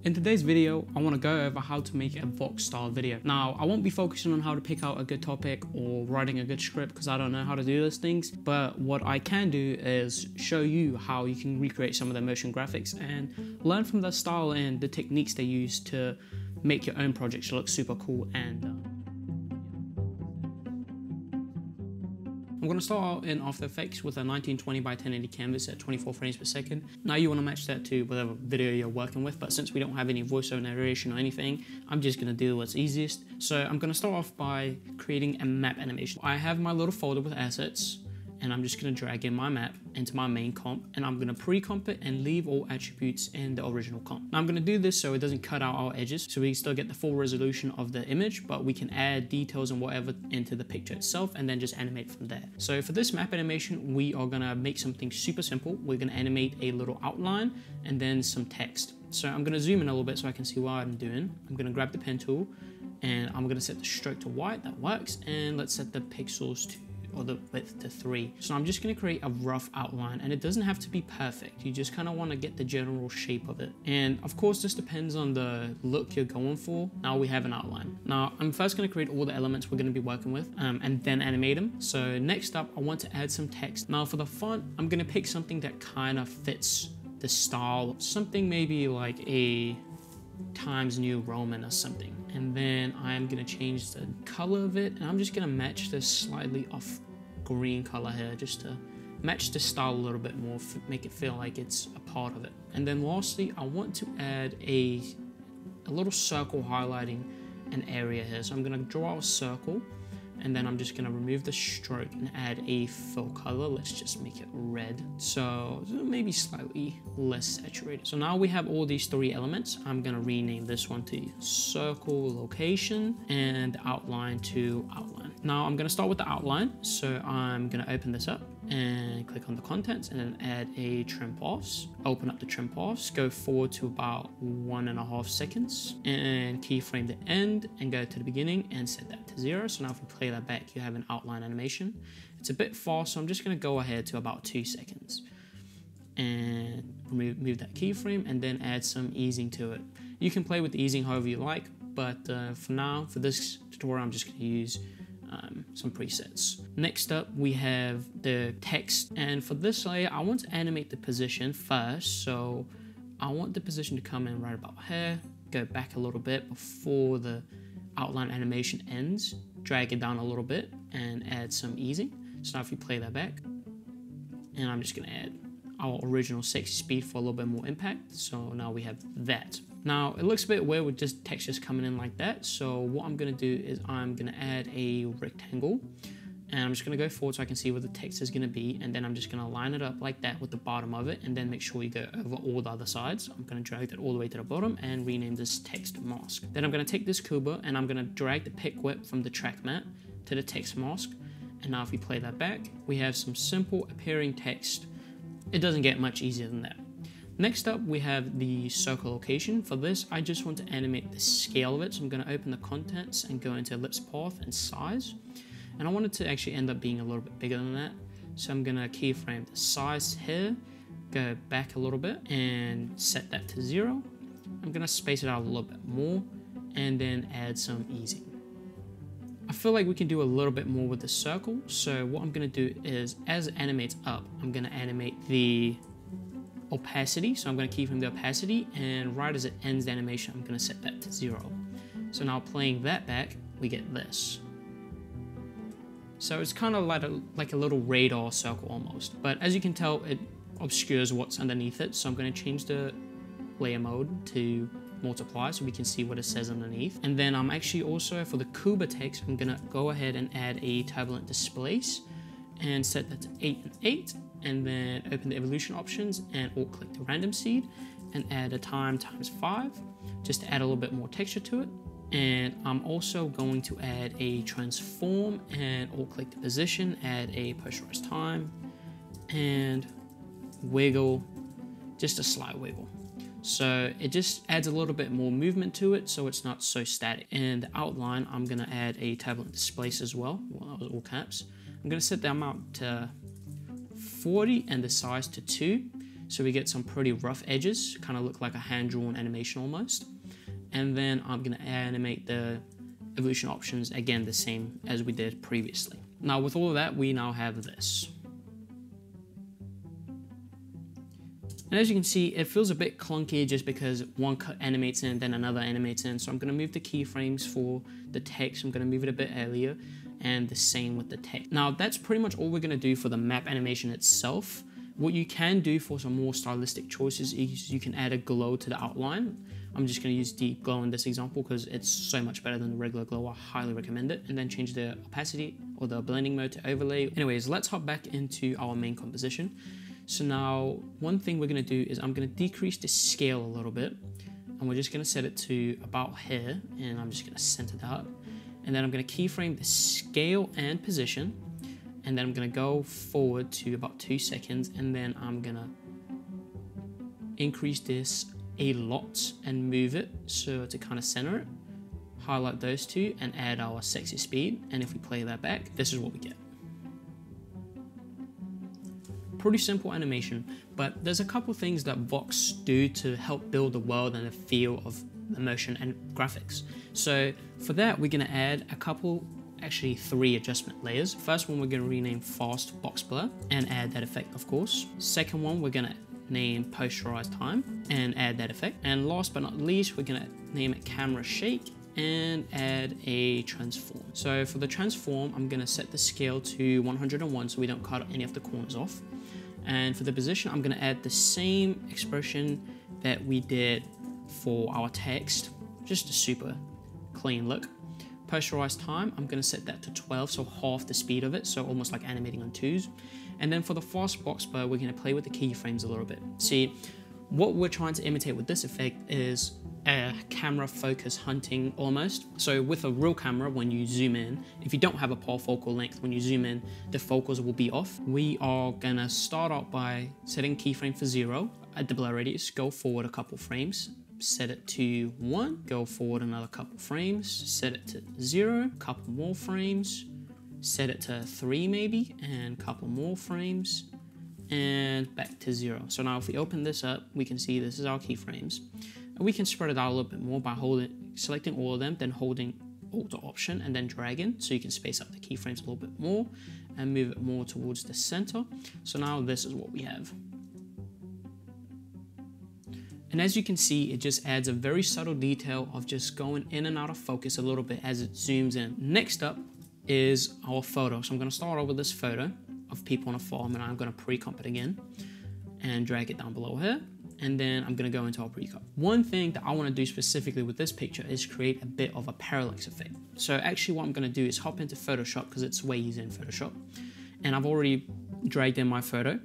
In today's video, I want to go over how to make a Vox style video. Now, I won't be focusing on how to pick out a good topic or writing a good script because I don't know how to do those things, but what I can do is show you how you can recreate some of the motion graphics and learn from their style and the techniques they use to make your own projects look super cool. And I'm going to start out in After Effects with a 1920 by 1080 canvas at 24 frames per second. Now you want to match that to whatever video you're working with, but since we don't have any voiceover narration or anything, I'm just going to do what's easiest. So I'm going to start off by creating a map animation. I have my little folder with assets, and I'm just going to drag in my map into my main comp, and I'm going to pre-comp it and leave all attributes in the original comp. Now I'm going to do this so it doesn't cut out our edges, so we still get the full resolution of the image, but we can add details and whatever into the picture itself and then just animate from there. So for this map animation, we are going to make something super simple. We're going to animate a little outline and then some text. So I'm going to zoom in a little bit so I can see what I'm doing. I'm going to grab the pen tool and I'm going to set the stroke to white. That works. And let's set the pixels to the width to 3. So I'm just going to create a rough outline, and it doesn't have to be perfect. You just kind of want to get the general shape of it. And of course, this depends on the look you're going for. Now we have an outline. Now I'm first going to create all the elements we're going to be working with and then animate them. So next up, I want to add some text. Now for the font, I'm going to pick something that kind of fits the style, something maybe like a Times New Roman or something. And then I'm going to change the color of it, and I'm just going to match this slightly off green color here just to match the style a little bit more, make it feel like it's a part of it. And then lastly, I want to add a little circle highlighting an area here. So I'm going to draw a circle, and then I'm just going to remove the stroke and add a fill color. Let's just make it red, so maybe slightly less saturated. So now we have all these 3 elements. I'm going to rename this one to circle location and outline to outline. Now I'm going to start with the outline, so I'm going to open this up and click on the contents and then add a trim pass. Open up the trim pass, go forward to about 1.5 seconds and keyframe the end and go to the beginning and set that to 0. So now if we play that back, you have an outline animation. It's a bit fast, so I'm just going to go ahead to about 2 seconds and remove that keyframe and then add some easing to it. You can play with the easing however you like, but for now, for this tutorial, I'm just going to use some presets. Next up, we have the text, and for this layer, I want to animate the position first. So I want the position to come in right about here, go back a little bit before the outline animation ends, drag it down a little bit and add some easing. So now if you play that back, and I'm just going to add our original sexy speed for a little bit more impact. So now we have that. Now it looks a bit weird with just textures coming in like that. So what I'm going to do is I'm going to add a rectangle, and I'm just going to go forward so I can see where the text is going to be, and then I'm just going to line it up like that with the bottom of it, and then make sure you go over all the other sides. I'm going to drag that all the way to the bottom and rename this text mask. Then I'm going to take this cuba and I'm going to drag the pick whip from the track mat to the text mask, and now if we play that back, we have some simple appearing text. It doesn't get much easier than that. Next up, we have the circle location. For this, I just want to animate the scale of it. So I'm going to open the contents and go into ellipse path and size. And I want it to actually end up being a little bit bigger than that. So I'm going to keyframe the size here, go back a little bit and set that to 0. I'm going to space it out a little bit more and then add some easing. I feel like we can do a little bit more with the circle. So what I'm going to do is, as it animates up, I'm going to animate the opacity. So I'm going to keyframe the opacity, and right as it ends the animation, I'm going to set that to 0. So now playing that back, we get this. So it's kind of like a little radar circle almost, but as you can tell, it obscures what's underneath it. So I'm going to change the layer mode to multiply so we can see what it says underneath. And then I'm actually also, for the Cuba text, I'm going to go ahead and add a turbulent displace and set that to 8 and 8, and then open the evolution options and alt click the random seed and add a time times 5 just to add a little bit more texture to it. And I'm also going to add a transform and alt click the position, add a posterize time and wiggle, just a slight wiggle. So it just adds a little bit more movement to it so it's not so static. And the outline, I'm going to add a turbulent displace as well. Well, that was all caps. I'm going to set the amount to 40 and the size to 2. so we get some pretty rough edges, kind of look like a hand-drawn animation almost. And then I'm going to animate the evolution options again the same as we did previously. Now with all of that, we now have this. And as you can see, it feels a bit clunky just because one cut animates in, then another animates in. So I'm going to move the keyframes for the text. I'm going to move it a bit earlier, and the same with the text. Now that's pretty much all we're going to do for the map animation itself. What you can do for some more stylistic choices is you can add a glow to the outline. I'm just going to use deep glow in this example because it's so much better than the regular glow. I highly recommend it. And then change the opacity or the blending mode to overlay. Anyways, let's hop back into our main composition. So now one thing we're going to do is I'm going to decrease the scale a little bit, and we're just going to set it to about here, and I'm just going to center that. And then I'm going to keyframe the scale and position, and then I'm going to go forward to about 2 seconds, and then I'm going to increase this a lot and move it so to kind of center it, highlight those two, and add our sexy speed. And if we play that back, this is what we get. Pretty simple animation, but there's a couple things that Vox do to help build the world and the feel of the motion and graphics. So for that, we're going to add a couple, actually 3 adjustment layers. First one, we're going to rename Fast Box Blur and add that effect, of course. Second one, we're going to name Posterize Time and add that effect. And last but not least, we're going to name it Camera Shake and add a transform. So for the transform, I'm going to set the scale to 101 so we don't cut any of the corners off. And for the position, I'm going to add the same expression that we did for our text, just a super clean look. Posterize time, I'm going to set that to 12, so half the speed of it, so almost like animating on 2s. And then for the fast box blur, we're going to play with the keyframes a little bit. See, what we're trying to imitate with this effect is a camera focus hunting almost. So with a real camera, when you zoom in, if you don't have a focal length, when you zoom in, the focus will be off. We are gonna start out by setting keyframe for 0 at the blur radius, go forward a couple frames, set it to 1, go forward another couple frames, set it to 0, couple more frames, set it to 3 maybe, and couple more frames, and back to 0. So now if we open this up, we can see this is our keyframes. And we can spread it out a little bit more by selecting all of them, then holding Alt Option and then dragging, so you can space out the keyframes a little bit more and move it more towards the center. So now this is what we have. And as you can see, it just adds a very subtle detail of just going in and out of focus a little bit as it zooms in. Next up is our photo. So I'm going to start over with this photo of people on a farm, and I'm going to pre-comp it again and drag it down below here. And then I'm going to go into our pre-comp. One thing that I want to do specifically with this picture is create a bit of a parallax effect. So actually what I'm going to do is hop into Photoshop because it's way easier in Photoshop. And I've already dragged in my photo.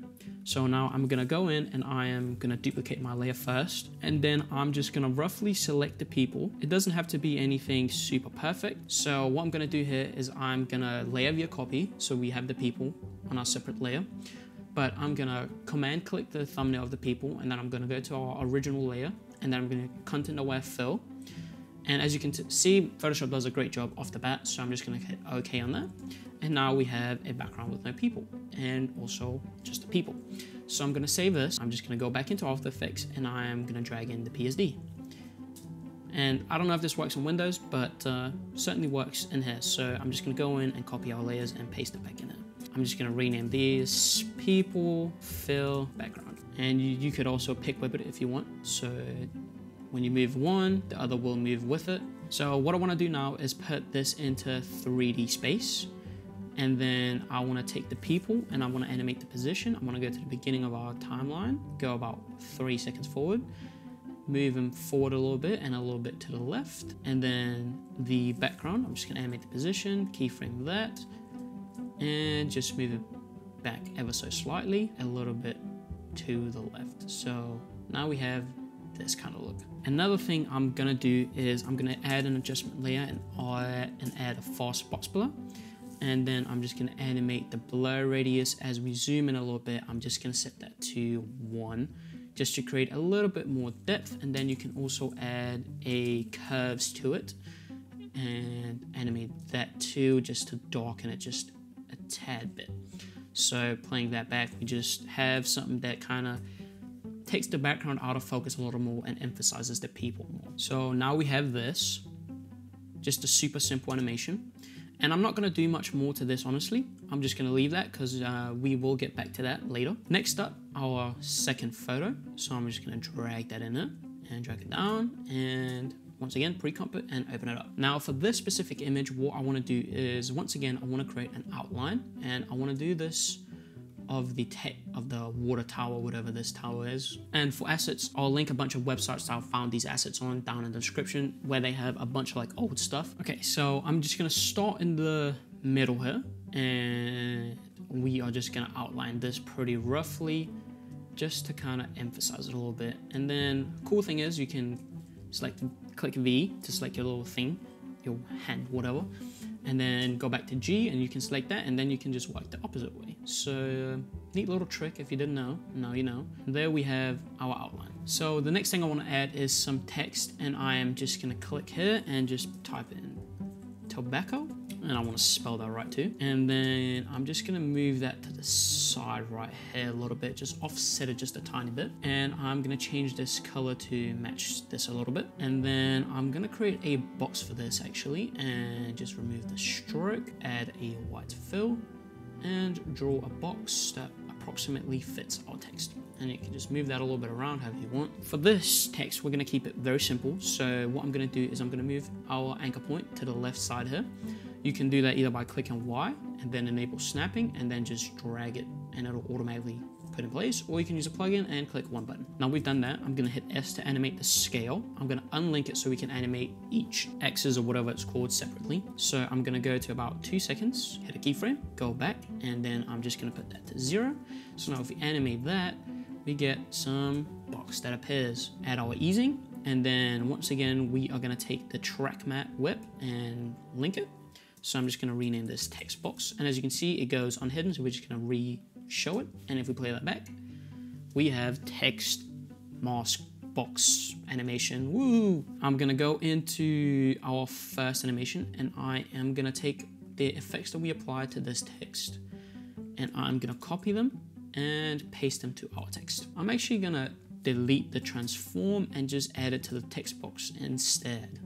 So now I'm going to go in and I am going to duplicate my layer first. And then I'm just going to roughly select the people. It doesn't have to be anything super perfect. So what I'm going to do here is I'm going to layer via copy. So we have the people on our separate layer. But I'm going to command click the thumbnail of the people, and then I'm going to go to our original layer, and then I'm going to content aware fill. And as you can see, Photoshop does a great job off the bat, so I'm just going to hit OK on that. And now we have a background with no people, and also just the people. So I'm going to save this. I'm just going to go back into After Effects, and I am going to drag in the PSD. And I don't know if this works on Windows, but certainly works in here. So I'm just going to go in and copy our layers and paste it back in there. I'm just going to rename these people, fill, background. And you could also pick with it if you want. So when you move one, the other will move with it. So what I want to do now is put this into 3D space. And then I want to take the people and I want to animate the position. I want to go to the beginning of our timeline, go about 3 seconds forward, move them forward a little bit and a little bit to the left. And then the background, I'm just going to animate the position, keyframe that, and just move it back ever so slightly, a little bit to the left. So now we have this kind of look. Another thing I'm gonna do is I'm gonna add an adjustment layer and add a fast box blur. And then I'm just gonna animate the blur radius as we zoom in a little bit. I'm just gonna set that to 1, just to create a little bit more depth. And then you can also add a curves to it and animate that too, just to darken it just a tad bit. So playing that back, we just have something that kind of takes the background out of focus a little more and emphasizes the people more. So now we have this, just a super simple animation. And I'm not going to do much more to this, honestly. I'm just going to leave that because we will get back to that later. Next up, our second photo. So I'm just going to drag that in there and drag it down, and once again pre-comp it and open it up. Now for this specific image, what I want to do is, once again, I want to create an outline, and I want to do this of the water tower, whatever this tower is. And for assets, I'll link a bunch of websites that I've found these assets on down in the description, where they have a bunch of like old stuff. Okay, so I'm just gonna start in the middle here, and we are just gonna outline this pretty roughly, just to kind of emphasize it a little bit. And then cool thing is you can click V to select your little thing, your hand, whatever, and then go back to G and you can select that, and then you can just work the opposite way. So neat little trick if you didn't know, now you know. There we have our outline. So the next thing I want to add is some text, and I am just going to click here and just type in tobacco, and I want to spell that right too. And then I'm just going to move that to the side right here a little bit, just offset it just a tiny bit. And I'm going to change this color to match this a little bit. And then I'm going to create a box for this actually, and just remove the stroke, add a white fill, and draw a box that approximately fits our text. And you can just move that a little bit around however you want. For this text, we're going to keep it very simple. So what I'm going to do is I'm going to move our anchor point to the left side here. You can do that either by clicking Y and then enable snapping, and then just drag it and it'll automatically put in place, or you can use a plugin and click one button. Now we've done that, I'm going to hit S to animate the scale. I'm going to unlink it so we can animate each X's or whatever it's called separately. So I'm going to go to about 2 seconds, hit a keyframe, go back, and then I'm just going to put that to 0. So now if we animate that, we get some box that appears. Add our easing, and then once again we are going to take the track matte whip and link it. So I'm just going to rename this text box, and as you can see it goes unhidden, so we're just going to re-show it. And if we play that back, we have text mask box animation. Woo! I'm going to go into our first animation, and I am going to take the effects that we applied to this text, and I'm going to copy them and paste them to our text. I'm actually going to delete the transform and just add it to the text box instead.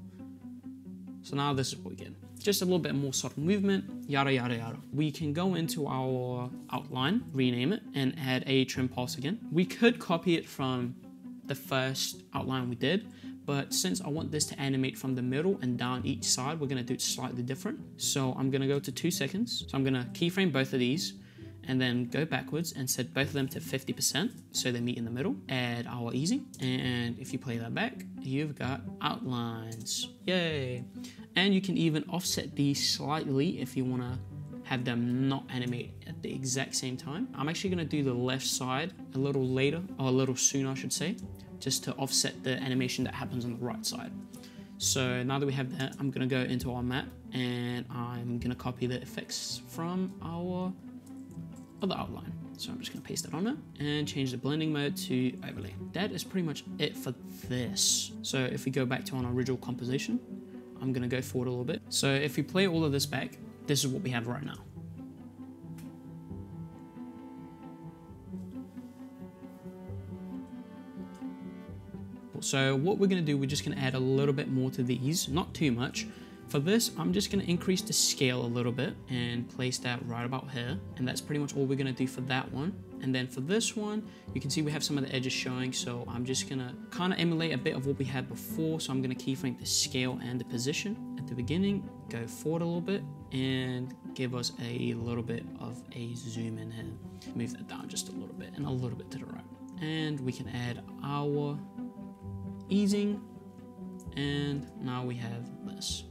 So now this is what we get. Just a little bit more subtle movement, yada, yada, yada. We can go into our outline, rename it, and add a trim pulse again. We could copy it from the first outline we did, but since I want this to animate from the middle and down each side, we're gonna do it slightly different. So I'm gonna go to 2 seconds. So I'm gonna keyframe both of these, and then go backwards and set both of them to 50% so they meet in the middle. Add our easing, and if you play that back, you've got outlines. Yay! And you can even offset these slightly if you want to have them not animate at the exact same time. I'm actually going to do the left side a little later, or a little sooner I should say, just to offset the animation that happens on the right side. So now that we have that, I'm going to go into our map, and I'm going to copy the effects from our other outline. So I'm just going to paste that on it and change the blending mode to overlay. That is pretty much it for this. So if we go back to our original composition, I'm going to go forward a little bit. So if we play all of this back, this is what we have right now. So what we're going to do, we're just going to add a little bit more to these, not too much. For this, I'm just going to increase the scale a little bit and place that right about here. And that's pretty much all we're going to do for that one. And then for this one, you can see we have some of the edges showing. So I'm just going to kind of emulate a bit of what we had before. So I'm going to keyframe the scale and the position at the beginning, go forward a little bit, and give us a little bit of a zoom in here. Move that down just a little bit and a little bit to the right. And we can add our easing, and now we have this.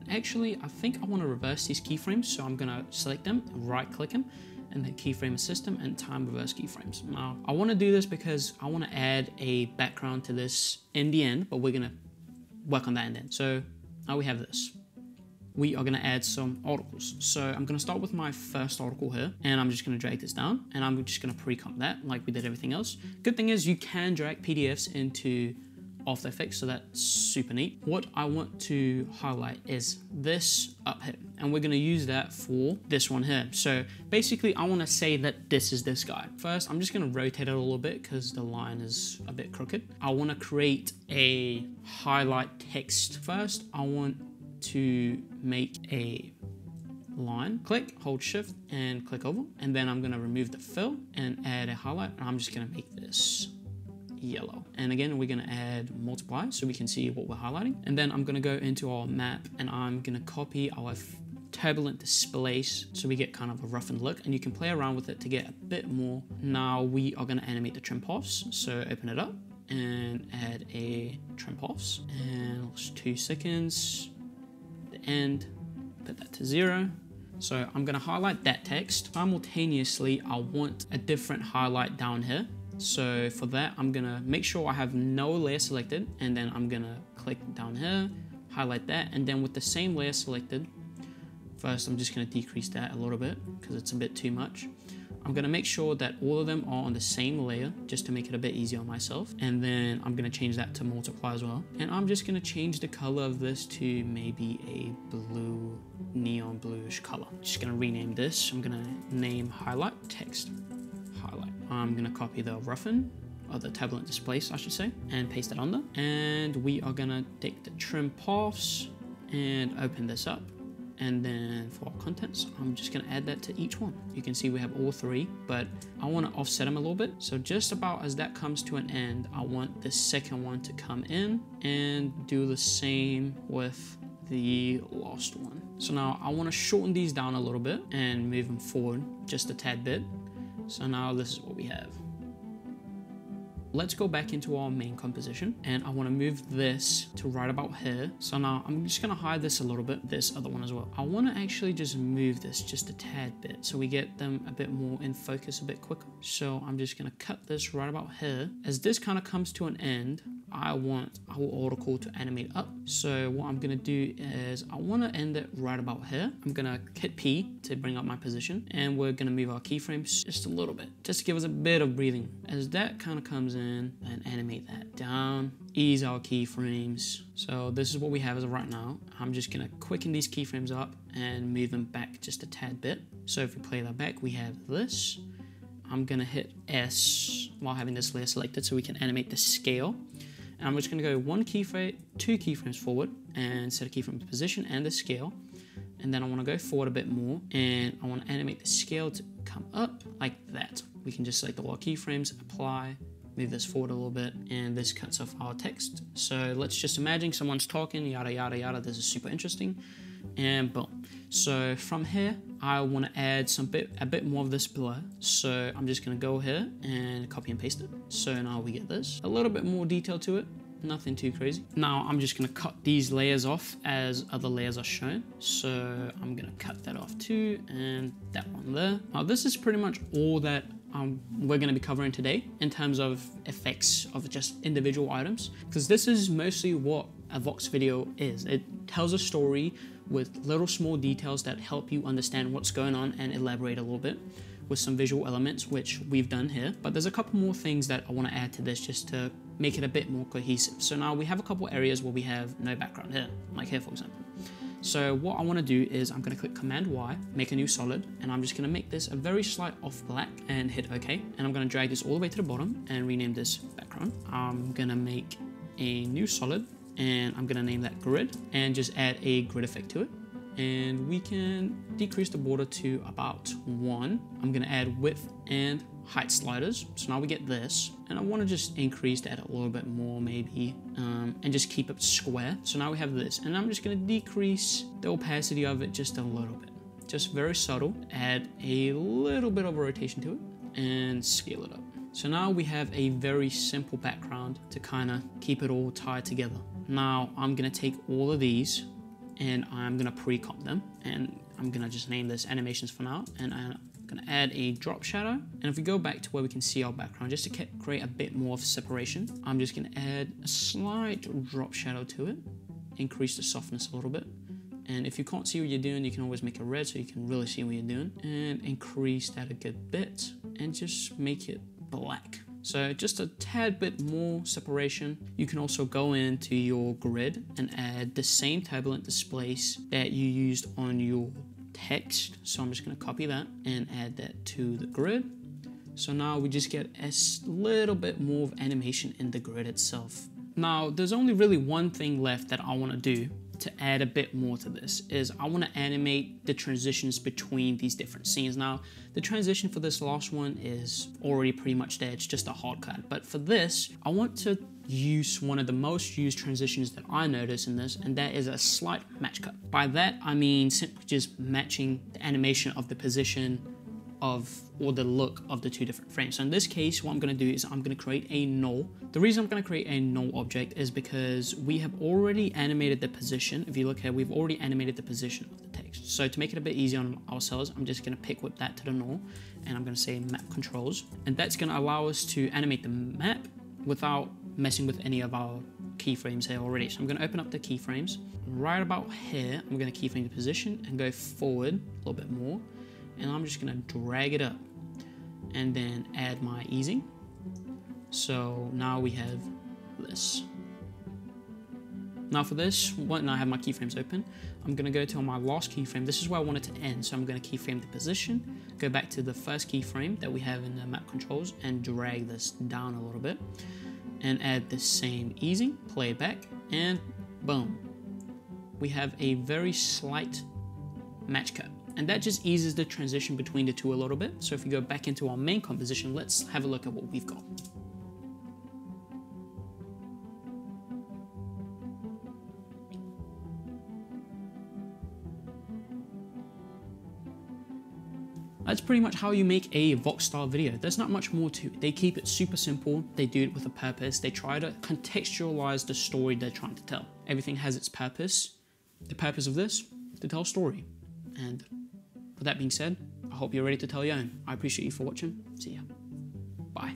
Actually, I think I want to reverse these keyframes, so I'm going to select them, right click them, and then keyframe system and time reverse keyframes. Now, I want to do this because I want to add a background to this in the end, but we're going to work on that in the end. So now we have this. We are going to add some articles. So I'm going to start with my first article here, and I'm just going to drag this down, and I'm just going to pre-comp that like we did everything else. Good thing is you can drag PDFs into After Effects, so that's super neat. What I want to highlight is this up here, and we're gonna use that for this one here. So basically I wanna say that this is this guy. First, I'm just gonna rotate it a little bit because the line is a bit crooked. I wanna create a highlight text. First, I want to make a line, click, hold shift and click over, and then I'm gonna remove the fill and add a highlight, and I'm just gonna make this yellow. And again, we're gonna add multiply so we can see what we're highlighting. And then I'm gonna go into our map and I'm gonna copy our turbulent displace so we get kind of a roughened look, and you can play around with it to get a bit more. Now we are gonna animate the trim paths. So open it up and add a trim paths, and it's 2 seconds. The end, put that to 0. So I'm gonna highlight that text. Simultaneously, I want a different highlight down here. So for that, I'm gonna make sure I have no layer selected, and then I'm gonna click down here, highlight that, and then with the same layer selected, first I'm just gonna decrease that a little bit because it's a bit too much. I'm gonna make sure that all of them are on the same layer just to make it a bit easier on myself. And then I'm gonna change that to multiply as well. And I'm just gonna change the color of this to maybe a blue, neon bluish color. Just gonna rename this. I'm gonna name highlight text. Highlight. I'm gonna copy the roughen, or the turbulent displace I should say, and paste it on there. And we are gonna take the trim paths and open this up. And then for our contents, I'm just gonna add that to each one. You can see we have all 3, but I wanna offset them a little bit. So just about as that comes to an end, I want the second one to come in and do the same with the last one. So now I wanna shorten these down a little bit and move them forward just a tad bit. So now this is what we have. Let's go back into our main composition, and I want to move this to right about here. So now I'm just going to hide this a little bit, this other one as well. I want to actually just move this just a tad bit so we get them a bit more in focus a bit quicker. So I'm just going to cut this right about here. As this kind of comes to an end, I want our article to animate up. So what I'm gonna do is I wanna end it right about here. I'm gonna hit P to bring up my position, and we're gonna move our keyframes just a little bit, just to give us a bit of breathing. As that kind of comes in, and animate that down, ease our keyframes. So this is what we have as of right now. I'm just gonna quicken these keyframes up and move them back just a tad bit. So if we play that back, we have this. I'm gonna hit S while having this layer selected so we can animate the scale. And I'm just gonna go 2 keyframes forward and set a keyframe position and the scale. And then I wanna go forward a bit more, and I wanna animate the scale to come up like that. We can just select all our keyframes, apply, move this forward a little bit, and this cuts off our text. So let's just imagine someone's talking, yada, yada, yada. This is super interesting. And boom. So from here, I want to add a bit more of this blur. So I'm just going to go here and copy and paste it. So now we get this. A little bit more detail to it. Nothing too crazy. Now I'm just going to cut these layers off as other layers are shown. So I'm going to cut that off too, and that one there. Now this is pretty much all that we're going to be covering today in terms of effects of just individual items, because this is mostly what a Vox video is. It tells a story with little small details that help you understand what's going on and elaborate a little bit with some visual elements, which we've done here. But there's a couple more things that I want to add to this just to make it a bit more cohesive. So now we have a couple areas where we have no background here, like here for example. So what I want to do is I'm going to click Command Y, make a new solid, and I'm just going to make this a very slight off black and hit OK. And I'm going to drag this all the way to the bottom and rename this background. I'm going to make a new solid, and I'm going to name that grid and just add a grid effect to it. And we can decrease the border to about 1. I'm going to add width and height sliders. So now we get this, and I want to just increase that a little bit more maybe, and just keep it square. So now we have this, and I'm just going to decrease the opacity of it just a little bit, just very subtle. Add a little bit of a rotation to it and scale it up. So now we have a very simple background to kind of keep it all tied together. Now I'm going to take all of these and I'm going to pre-comp them, and I'm going to just name this animations for now, and I'm going to add a drop shadow. And if we go back to where we can see our background, just to create a bit more of separation, I'm just going to add a slight drop shadow to it, increase the softness a little bit. And if you can't see what you're doing, you can always make it red so you can really see what you're doing, and increase that a good bit and just make it black. So just a tad bit more separation. You can also go into your grid and add the same turbulent displace that you used on your text. So I'm just going to copy that and add that to the grid. So now we just get a little bit more of animation in the grid itself. Now there's only really one thing left that I want to do to add a bit more to this, is I want to animate the transitions between these different scenes. Now the transition for this last one is already pretty much there, it's just a hard cut, but for this I want to use one of the most used transitions that I notice in this, and that is a slight match cut. By that I mean simply just matching the animation of the position of, or the look of the two different frames. So in this case, what I'm going to do is I'm going to create a null. The reason I'm going to create a null object is because we have already animated the position. If you look here, we've already animated the position of the text. So to make it a bit easier on ourselves, I'm just going to pick whip that to the null, and I'm going to say map controls, and that's going to allow us to animate the map without messing with any of our keyframes here already. So I'm going to open up the keyframes. Right about here, I'm going to keyframe the position and go forward a little bit more. And I'm just gonna drag it up and then add my easing. So now we have this. Now for this, when I have my keyframes open, I'm gonna go to my last keyframe. This is where I want it to end. So I'm gonna keyframe the position, go back to the first keyframe that we have in the map controls and drag this down a little bit and add the same easing, play it back, and boom. We have a very slight match cut. And that just eases the transition between the two a little bit. So if we go back into our main composition, let's have a look at what we've got. That's pretty much how you make a Vox style video. There's not much more to it. They keep it super simple. They do it with a purpose. They try to contextualize the story they're trying to tell. Everything has its purpose. The purpose of this, to tell a story. And with that being said, I hope you're ready to tell your own. I appreciate you for watching. See ya. Bye.